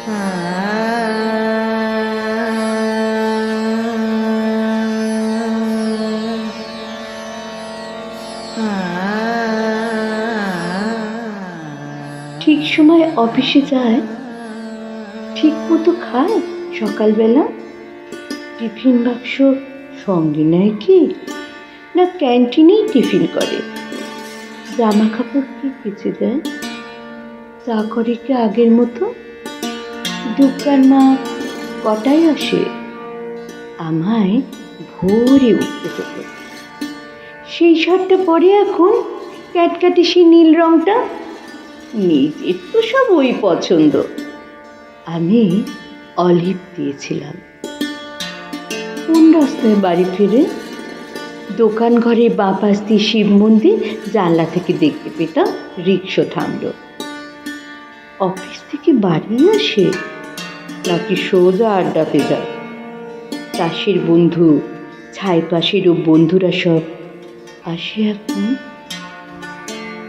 ঠিক সময় অফিসে যায়, ঠিক মতো খায় সকালবেলা? টিফিন বাক্স সঙ্গে নেয় কি, না ক্যান্টিনেই টিফিন করে? জামা কাপড় কি কেচে দেয়? তা করে কি আগের মতো? দুর্গার মা কটায় আসে? আমায় ভোরে উঠতে হতো। সেই শার্টটা পরে এখন ক্যাটকাটি সেই নীল রংটা। নিজের তো সব ওই পছন্দ। আমি অলিভ দিয়েছিলাম। কোন রাস্তায় বাড়ি ফিরে? দোকান ঘরে বাঁ পাশ দিয়ে শিব মন্দির, জানলা থেকে দেখতে পেতাম রিক্সা থামলো। অফিস থেকে বাড়ি আসে নাকি সোজা আড্ডাতে যায়? চাষের বন্ধু, ছাই পাশেরও বন্ধুরা সব আসে এখন।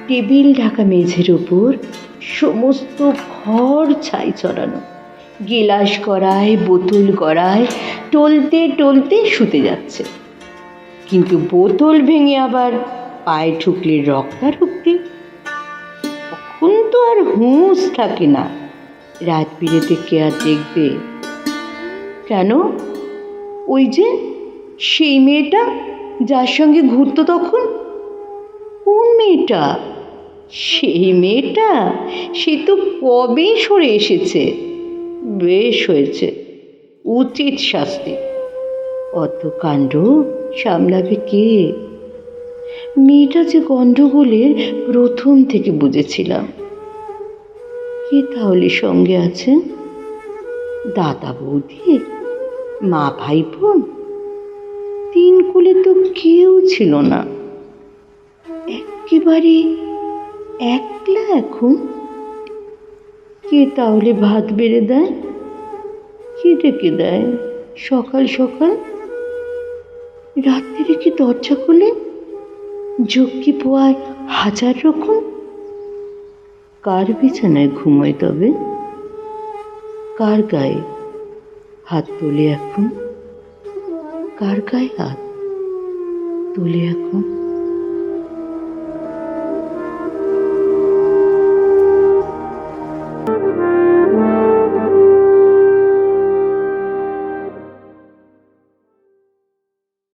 টেবিল ঢাকা মেঝের ওপর সমস্ত ঘর ছাই চড়ানো, গিলাস গড়ায়, বোতল গড়ায়, টলতে টলতে শুতে যাচ্ছে। কিন্তু বোতল ভেঙে আবার পায়ে ঠুকলে রক্তারক্তি। তখন তো আর হুঁশ থাকে না, রাত বিরেতে কে আর দেখবে? কেন, ওই যে সেই মেয়েটা যার সঙ্গে ঘুরতো তখন? কোন মেয়েটা? সেই মেয়েটা সে তো কবেই সরে এসেছে। বেশ হয়েছে, উচিত শাস্তি। অত কাণ্ড সামলাবে কে? মেয়েটা যে গণ্ডগোলের প্রথম থেকে বুঝেছিলাম। কে তাহলে সঙ্গে আছে? দাদা বৌদি, মা ভাই বোন? তিন কুলে তো কেউ ছিল না, একেবারে একলা এখন। কে তাহলে ভাত বেড়ে দেয়? কে ডেকে দেয় সকাল সকাল? রাত্রিরে কি দরজা খুলে ঝক্কি পোয়ায় হাজার রকম? কার বিছানায় ঘুমোয় তবে? কার গায়ে হাত তোলে এখন? কার গায়ে হাত তোলে এখন?